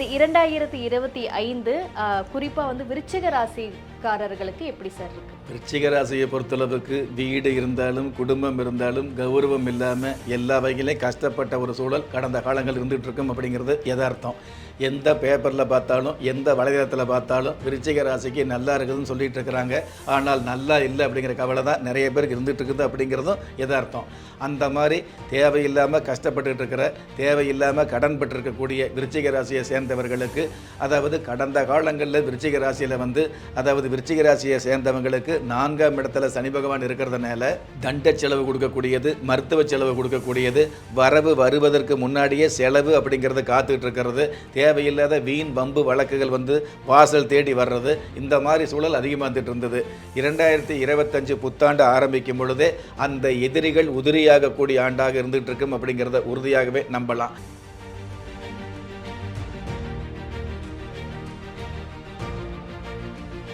இந்த 2025 குறிப்பா வந்து விருச்சிக ராசிக்காரர்களுக்கு எப்படி சார் இருக்கு? விருச்சிக ராசியை பொறுத்தளவுக்கு வீடு இருந்தாலும் குடும்பம் இருந்தாலும் கௌரவம் இல்லாமல் எல்லா வகையிலையும் கஷ்டப்பட்ட ஒரு சூழல் கடந்த காலங்கள் இருந்துகிட்டு இருக்கும் அப்படிங்கிறது யதார்த்தம். எந்த பேப்பரில் பார்த்தாலும் எந்த வலைதளத்தில் பார்த்தாலும் விருச்சிக ராசிக்கு நல்லா இருக்குதுன்னு சொல்லிட்டு இருக்கிறாங்க. ஆனால் நல்லா இல்லை அப்படிங்கிற கவலை தான் நிறைய பேருக்கு இருந்துகிட்டு இருக்குது அப்படிங்கிறதும் யதார்த்தம். அந்த மாதிரி தேவையில்லாமல் கஷ்டப்பட்டுட்டு இருக்கிற தேவையில்லாமல் கடன் பட்டிருக்கக்கூடிய விருச்சிக ராசியை சேர்ந்தவர்களுக்கு, அதாவது கடந்த காலங்களில் விருச்சிக ராசியில் விருச்சிக ராசியை சேர்ந்தவங்களுக்கு 4ஆம் இடத்துல சனி பகவான் இருக்கிறதுனால தண்ட செலவு கொடுக்கக்கூடியது, மருத்துவ செலவு கொடுக்கக்கூடியது, வரவு வருவதற்கு முன்னாடியே செலவு அப்படிங்கிறது காத்துக்கிட்டு இருக்கிறது, தேவையில்லாத வீண் வம்பு வழக்குகள் வாசல் தேடி வர்றது, இந்த மாதிரி சூழல் அதிகமாக வந்துட்டு இருந்தது. 2025 புத்தாண்டு ஆரம்பிக்கும் பொழுதே அந்த எதிரிகள் உதிரியாகக்கூடிய ஆண்டாக இருந்துகிட்டு இருக்கும் அப்படிங்கிறத உறுதியாகவே நம்பலாம்.